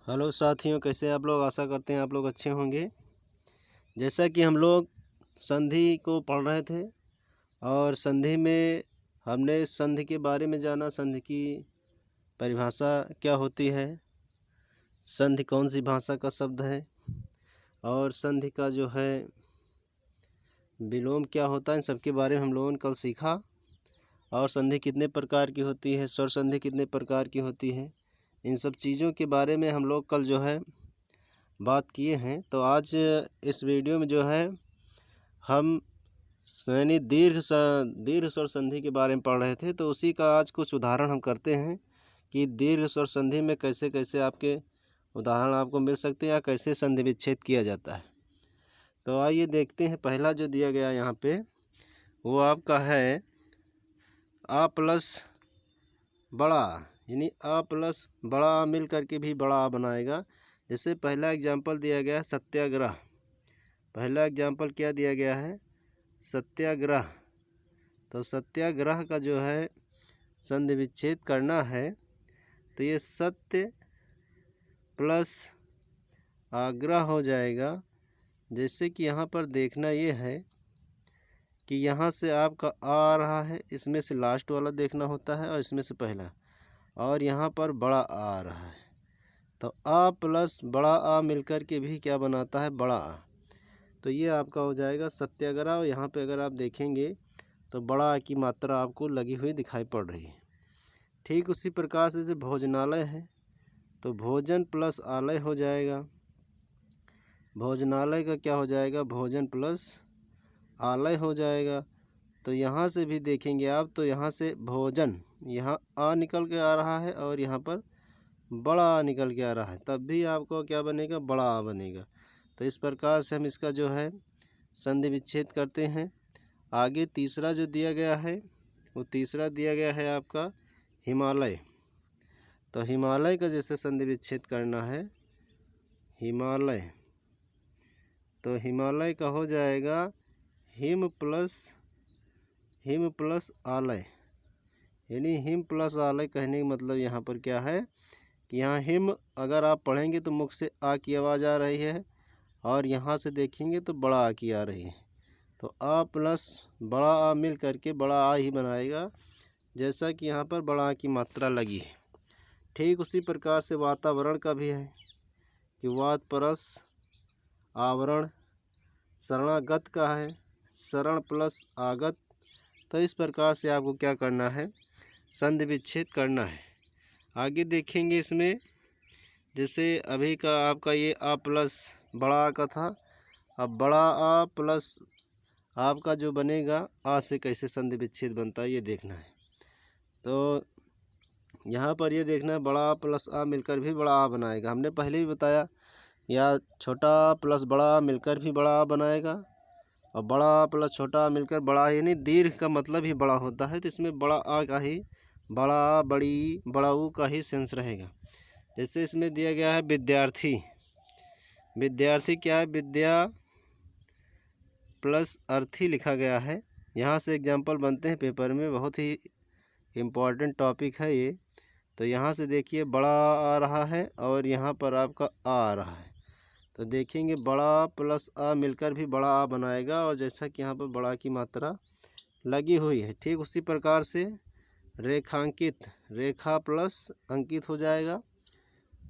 Hello साथियों, कैसे आप लोग। आशा करते हैं आप लोग अच्छे होंगे। जैसा कि हम लोग संधि को पढ़ रहे थे और संधि में हमने संधि के बारे में जाना। संधि की परिभाषा क्या होती है, संधि कौन सी भाषा का शब्द है और संधि का जो है विलोम क्या होता है, इन सब के बारे में हम लोगों ने कल सीखा। और संधि कितने प्रकार की होती है, स्वर संधि कितने प्रकार की होती है, इन सब चीज़ों के बारे में हम लोग कल जो है बात किए हैं। तो आज इस वीडियो में जो है हम यानी दीर्घ स्वर संधि के बारे में पढ़ रहे थे, तो उसी का आज कुछ उदाहरण हम करते हैं कि दीर्घ स्वर संधि में कैसे कैसे आपके उदाहरण आपको मिल सकते हैं या कैसे संधि विच्छेद किया जाता है। तो आइए देखते हैं। पहला जो दिया गया यहाँ पे वो आपका है आ प्लस बड़ा आ, यानी आ प्लस बड़ा आ मिल करके भी बड़ा आ बनाएगा। जैसे पहला एग्जाम्पल दिया गया है सत्याग्रह। पहला एग्जाम्पल क्या दिया गया है, सत्याग्रह। तो सत्याग्रह का जो है संधि विच्छेद करना है तो ये सत्य प्लस आग्रह हो जाएगा। जैसे कि यहाँ पर देखना ये है कि यहाँ से आपका आ रहा है, इसमें से लास्ट वाला देखना होता है और इसमें से पहला, और यहाँ पर बड़ा आ रहा है। तो आ प्लस बड़ा आ मिलकर के भी क्या बनाता है, बड़ा आ। तो ये आपका हो जाएगा सत्याग्रह। और यहाँ पे अगर आप देखेंगे तो बड़ा आ की मात्रा आपको लगी हुई दिखाई पड़ रही है। ठीक उसी प्रकार से जैसे भोजनालय है तो भोजन प्लस आलय हो जाएगा। भोजनालय का क्या हो जाएगा, भोजन प्लस आलय हो जाएगा। तो यहाँ से भी देखेंगे आप तो यहाँ से भोजन, यहाँ आ निकल के आ रहा है और यहाँ पर बड़ा आ निकल के आ रहा है, तब भी आपको क्या बनेगा, बड़ा आ बनेगा। तो इस प्रकार से हम इसका जो है संधि विच्छेद करते हैं। आगे तीसरा जो दिया गया है वो तीसरा दिया गया है आपका हिमालय। तो हिमालय का जैसे संधि विच्छेद करना है, हिमालय, तो हिमालय का हो जाएगा हिम प्लस आलय। यानी हिम प्लस आलय कहने का मतलब यहाँ पर क्या है कि यहाँ हिम अगर आप पढ़ेंगे तो मुख से आ की आवाज़ आ रही है और यहाँ से देखेंगे तो बड़ा आ की आ रही है। तो आ प्लस बड़ा आ मिल करके बड़ा आ ही बनाएगा, जैसा कि यहाँ पर बड़ा आ की मात्रा लगी है। ठीक उसी प्रकार से वातावरण का भी है कि वात परस आवरण। शरणागत का है शरण प्लस आगत। तो इस प्रकार से आपको क्या करना है, संधि विच्छेद करना है। आगे देखेंगे इसमें जैसे अभी का आपका ये आ प्लस बड़ा आ का था, अब बड़ा आ प्लस आपका जो बनेगा आ से कैसे संधि विच्छेद बनता है ये देखना है। तो यहाँ पर ये देखना है बड़ा आ प्लस आ मिलकर भी बड़ा आ बनाएगा। हमने पहले भी बताया, या छोटा आ प्लस बड़ा आ मिलकर भी बड़ा आ बनाएगा और बड़ा आ प्लस छोटा आ मिलकर बड़ा, यानी दीर्घ का मतलब ही बड़ा होता है। तो इसमें बड़ा आ का ही, बड़ा आ बड़ी बड़ा ऊ का ही सेंस रहेगा। जैसे इसमें दिया गया है विद्यार्थी। विद्यार्थी क्या है, विद्या प्लस अर्थी लिखा गया है। यहाँ से एग्जाम्पल बनते हैं पेपर में, बहुत ही इम्पॉर्टेंट टॉपिक है ये। तो यहाँ से देखिए बड़ा आ रहा है और यहाँ पर आपका आ रहा है, तो देखेंगे बड़ा प्लस आ मिलकर भी बड़ा आ बनाएगा। और जैसा कि यहाँ पर बड़ा की मात्रा लगी हुई है, ठीक उसी प्रकार से रेखांकित, रेखा प्लस अंकित हो जाएगा।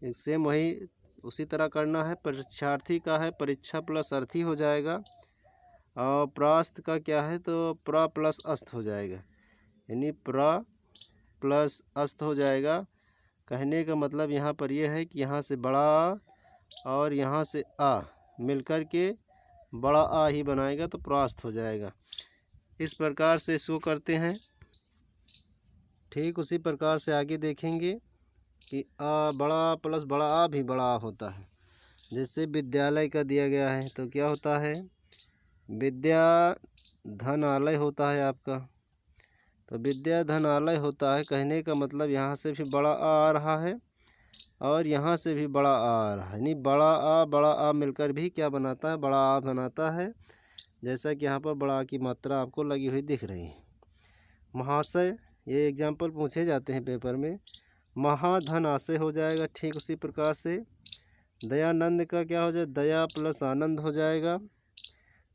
सेम वही उसी तरह करना है। परीक्षार्थी का है परीक्षा प्लस अर्थी हो जाएगा। और प्रास्त का क्या है तो प्रा प्लस अस्त हो जाएगा, यानी प्रा प्लस अस्त हो जाएगा। कहने का मतलब यहाँ पर यह है कि यहाँ से बड़ा आ और यहाँ से आ मिलकर के बड़ा आ ही बनाएगा, तो प्रास्त हो जाएगा। इस प्रकार से इसको करते हैं। ठीक उसी प्रकार से आगे देखेंगे कि आ बड़ा प्लस बड़ा आ भी बड़ा आ होता है। जैसे विद्यालय का दिया गया है तो क्या होता है, विद्या धनालय होता है आपका। तो विद्या धनालय होता है, कहने का मतलब यहाँ से भी बड़ा आ रहा है और यहाँ से भी बड़ा आ रहा है, यानी बड़ा आ मिलकर भी क्या बनाता है, बड़ा आ बनाता है। जैसा कि यहाँ पर बड़ा आ की मात्रा आपको लगी हुई दिख रही है। महाशय, ये एग्जाम्पल पूछे जाते हैं पेपर में। महाधन आशय हो जाएगा। ठीक उसी प्रकार से दयानंद का क्या हो जाए, दया प्लस आनंद हो जाएगा।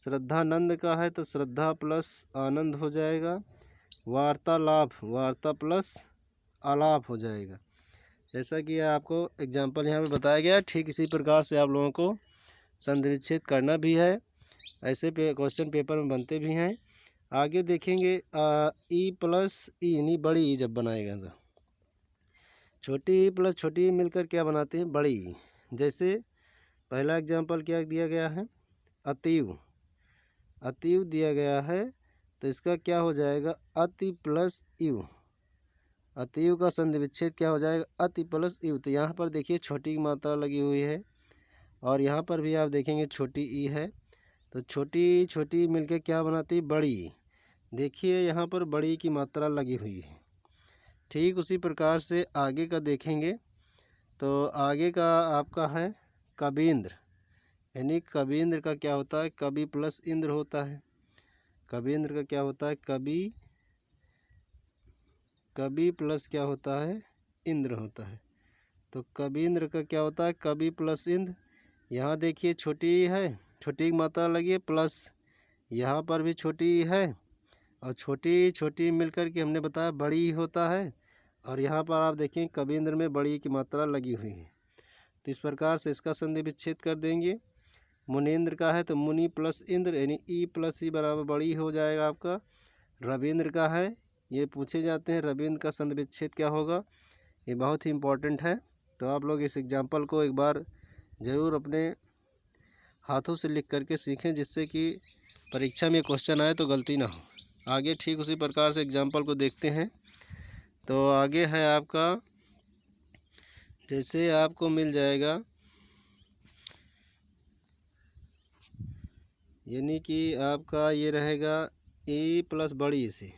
श्रद्धानंद का है तो श्रद्धा प्लस आनंद हो जाएगा। वार्तालाप, वार्ता प्लस आलाप हो जाएगा। जैसा कि आपको एग्जाम्पल यहाँ पे बताया गया, ठीक इसी प्रकार से आप लोगों को संधि विच्छेद करना भी है। ऐसे क्वेश्चन पेपर में बनते भी हैं। आगे देखेंगे ई प्लस ई यानी बड़ी ई जब बनाएगा तो छोटी ई प्लस छोटी ई मिलकर क्या बनाते हैं, बड़ी ई। जैसे पहला एग्जाम्पल क्या दिया गया है, अतीव, अतीव दिया गया है तो इसका क्या हो जाएगा, अति प्लस इव। अतीव का संधि विच्छेद क्या हो जाएगा, अति प्लस इव। तो यहाँ पर देखिए छोटी की मात्रा लगी हुई है और यहाँ पर भी आप देखेंगे छोटी ई है, तो छोटी छोटी मिलके क्या बनाती है, बड़ी। देखिए यहाँ पर बड़ी की मात्रा लगी हुई है। ठीक उसी प्रकार से आगे का देखेंगे तो आगे का आपका है कबींद्र, यानी कबींद्र का क्या होता है, कवि प्लस इंद्र होता है। कबींद्र का क्या होता है, कवि, कवि प्लस क्या होता है, इंद्र होता है। तो कबींद्र का क्या होता है, कवि प्लस इंद्र। यहाँ देखिए छोटी है, छोटी की मात्रा लगी है प्लस, यहाँ पर भी छोटी है और छोटी छोटी मिलकर के हमने बताया बड़ी होता है। और यहाँ पर आप देखें कबींद्र में बड़ी की मात्रा लगी हुई है। तो इस प्रकार से इसका संधि विच्छेद कर देंगे। मुनीन्द्र का है तो मुनि प्लस इंद्र यानी ई प्लस ई बराबर बड़ी हो जाएगा आपका। रविंद्र का है, ये पूछे जाते हैं रविंद्र का संधि विच्छेद क्या होगा, ये बहुत ही इम्पोर्टेंट है। तो आप लोग इस एग्जाम्पल को एक बार ज़रूर अपने हाथों से लिख करके सीखें, जिससे कि परीक्षा में क्वेश्चन आए तो गलती ना हो। आगे ठीक उसी प्रकार से एग्जाम्पल को देखते हैं। तो आगे है आपका, जैसे आपको मिल जाएगा, यानी कि आपका ये रहेगा ई प्लस बड़ी से,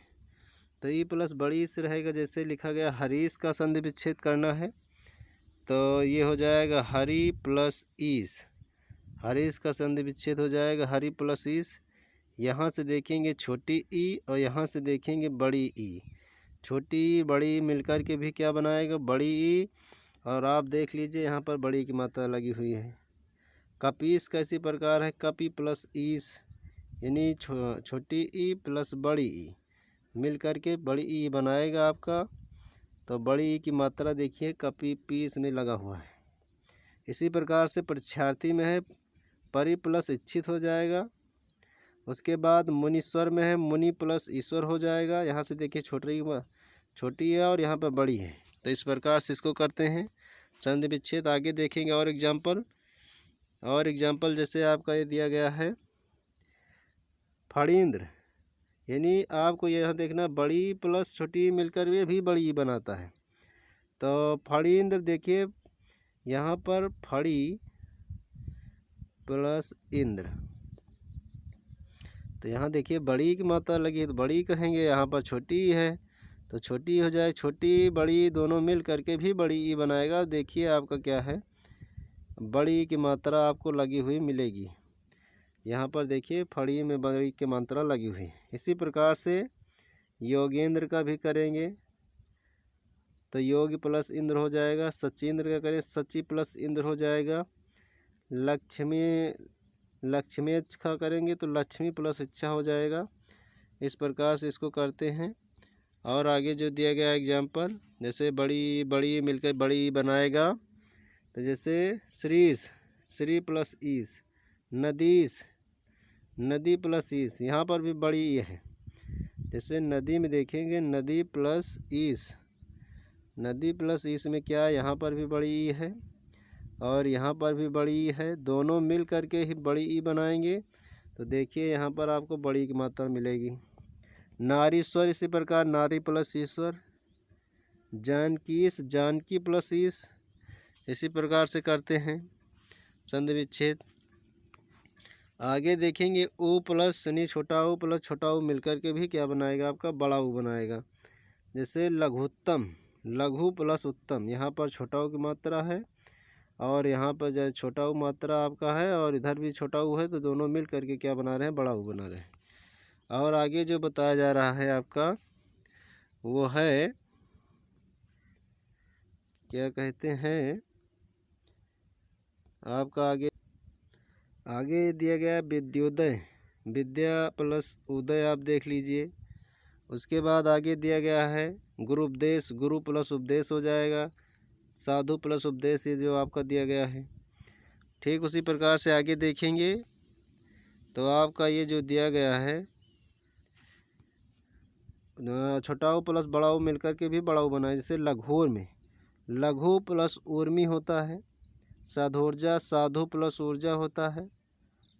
तो ई प्लस बड़ी से रहेगा। जैसे लिखा गया हरीश का संधि विच्छेद करना है तो ये हो जाएगा हरी प्लस ईस, हरीश का संधि विच्छेद हो जाएगा हरी प्लस ईस। यहाँ से देखेंगे छोटी ई और यहाँ से देखेंगे बड़ी ई, छोटी बड़ी मिलकर के भी क्या बनाएगा, बड़ी ई। और आप देख लीजिए यहाँ पर बड़ी की मात्रा लगी हुई है। कपीस कैसी प्रकार है, कपी प्लस ईस यानी छोटी ई प्लस बड़ी ई मिल करके बड़ी ई बनाएगा आपका। तो बड़ी ई की मात्रा देखिए कपी पीस में लगा हुआ है। इसी प्रकार से परीक्षार्थी में है परि प्लस इच्छित हो जाएगा। उसके बाद मुनीश्वर में है मुनि प्लस ईश्वर हो जाएगा। यहाँ से देखिए छोटी है और यहाँ पर बड़ी है। तो इस प्रकार से इसको करते हैं संधि विच्छेद। आगे देखेंगे और एग्जाम्पल जैसे आपका ये दिया गया है फणींद्र, यानी आपको यहाँ देखना बड़ी प्लस छोटी मिलकर भी बड़ी बनाता है। तो फणींद्र देखिए यहाँ पर फड़ी प्लस इंद्र, तो यहाँ देखिए बड़ी की मात्रा लगी है तो बड़ी कहेंगे, यहाँ पर छोटी है तो छोटी हो जाए, छोटी बड़ी दोनों मिल करके भी बड़ी ई बनाएगा। देखिए आपका क्या है, बड़ी की मात्रा आपको लगी हुई मिलेगी। यहाँ पर देखिए फड़ी में बड़ी की मात्रा लगी हुई। इसी प्रकार से योगेंद्र का भी करेंगे तो योग प्लस इंद्र हो जाएगा। सचिंद्र का करें सची प्लस इंद्र हो जाएगा। लक्ष्मेच का करेंगे तो लक्ष्मी प्लस इच्छा हो जाएगा। इस प्रकार से इसको करते हैं। और आगे जो दिया गया एग्जाम्पल, जैसे बड़ी बड़ी मिलकर बड़ी बनाएगा तो जैसे श्रीस श्री प्लस ईस, नदीस नदी प्लस ईस, यहाँ पर भी बड़ी ई है। जैसे नदी में देखेंगे नदी प्लस ईस, नदी प्लस ईस में क्या, यहाँ पर भी बड़ी ई है और यहाँ पर भी बड़ी ई है, दोनों मिल करके ही बड़ी ई बनाएंगे। तो देखिए यहाँ पर आपको बड़ी की मात्रा मिलेगी। नारीश्वर इसी प्रकार नारी प्लस ईश्वर, जानकीस जानकी प्लस ईस, इसी प्रकार से करते हैं संधि विच्छेद। आगे देखेंगे ऊ प्लस यानी छोटा ऊ प्लस छोटा ऊ मिलकर के भी क्या बनाएगा, आपका बड़ा ऊ बनाएगा। जैसे लघुत्तम, लघु प्लस उत्तम, यहाँ पर छोटा ऊ की मात्रा है और यहाँ पर जो छोटा ऊ मात्रा आपका है और इधर भी छोटा ऊ है, तो दोनों मिल करके क्या बना रहे हैं, बड़ा ऊ बना रहे हैं। और आगे जो बताया जा रहा है आपका वो है क्या कहते हैं, आपका आगे दिया गया विद्योदय, विद्या प्लस उदय आप देख लीजिए। उसके बाद आगे दिया गया है गुरु उपदेश, गुरु प्लस उपदेश हो जाएगा, साधु प्लस उपदेश, ये जो आपका दिया गया है। ठीक उसी प्रकार से आगे देखेंगे तो आपका ये जो दिया गया है छोटाऊ प्लस बड़ाऊ मिलकर के भी बड़ाऊ बना है। जैसे लघुर में लघु प्लस ऊर्मी होता है, साधोर्जा साधु प्लस ऊर्जा होता है,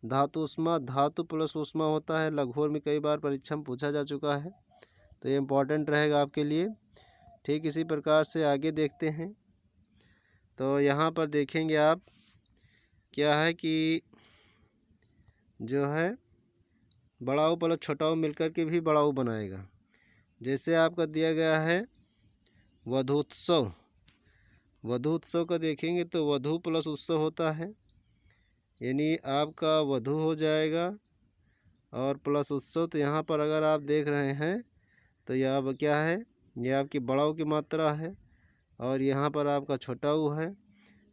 धातु उष्मा धातु प्लस उष्मा होता है। लघुर में कई बार परीक्षा में पूछा जा चुका है, तो ये इम्पोर्टेंट रहेगा आपके लिए। ठीक इसी प्रकार से आगे देखते हैं तो यहाँ पर देखेंगे आप क्या है कि जो है बड़ाऊ प्लस छोटाऊ मिलकर के भी बड़ाऊ बनाएगा। जैसे आपका दिया गया है वधूत्सव, वधूत्सव का देखेंगे तो वधू प्लस उत्सव होता है, यानी आपका वधू हो जाएगा और प्लस उत्सव। तो यहाँ पर अगर आप देख रहे हैं तो यह क्या है, ये आपकी बड़ाऊ की मात्रा है और यहाँ पर आपका छोटाऊ है।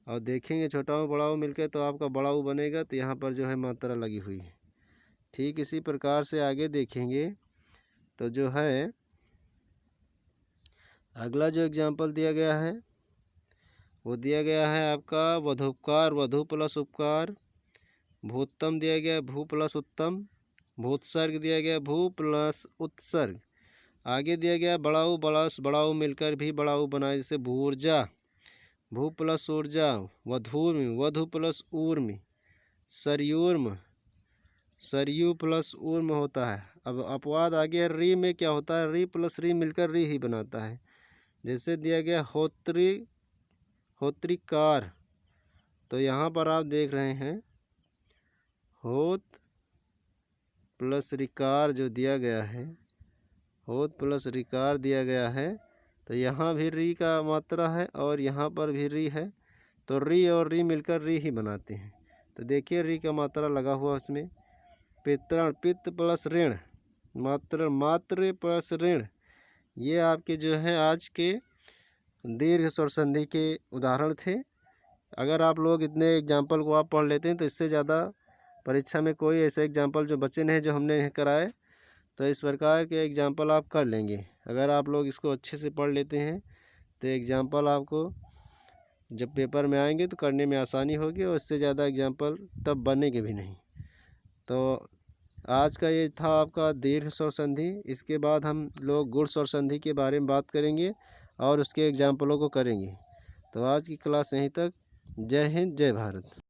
और देखेंगे छोटाऊ बड़ाऊ मिलकर तो आपका बड़ाऊ बनेगा, तो यहाँ पर जो है मात्रा लगी हुई है। ठीक इसी प्रकार से आगे देखेंगे तो जो है अगला जो एग्जाम्पल दिया गया है वो दिया गया है आपका वधूपकार, वधू प्लस उपकार, भूतम दिया गया भू प्लस उत्तम, भूतसर्ग दिया गया भू प्लस उत्सर्ग। आगे दिया गया बड़ाऊ प्लस बड़ाऊ मिलकर भी बड़ाऊ बनाए। जैसे भूर्जा, भू प्लस ऊर्जा, वधूर्म वधु प्लस ऊर्म, सरयूर्म सरयू प्लस ऊर्म होता है। अब अपवाद आगे री में क्या होता है, री प्लस री मिलकर री ही बनाता है। जैसे दिया गया होत्री होत्रिकार, तो यहाँ पर आप देख रहे हैं होत प्लस रिकार जो दिया गया है, होत प्लस रिकार दिया गया है, तो यहाँ भी री का मात्रा है और यहाँ पर भी री है, तो री और री मिलकर री ही बनाते हैं। तो देखिए री का मात्रा लगा हुआ उसमें। पितृण, पित्त प्लस ऋण, मात्र प्लस ऋण, ये आपके जो है आज के दीर्घ स्वर संधि के उदाहरण थे। अगर आप लोग इतने एग्जाम्पल को आप पढ़ लेते हैं तो इससे ज़्यादा परीक्षा में कोई ऐसे एग्जाम्पल जो बचे नहीं जो हमने नहीं कराए, तो इस प्रकार के एग्जाम्पल आप कर लेंगे। अगर आप लोग इसको अच्छे से पढ़ लेते हैं तो एग्जाम्पल आपको जब पेपर में आएंगे तो करने में आसानी होगी और इससे ज़्यादा एग्जाम्पल तब बनेंगे भी नहीं। तो आज का ये था आपका दीर्घ स्वर संधि। इसके बाद हम लोग गुण स्वर संधि के बारे में बात करेंगे और उसके एग्जाम्पलों को करेंगे। तो आज की क्लास यहीं तक। जय हिंद, जय भारत।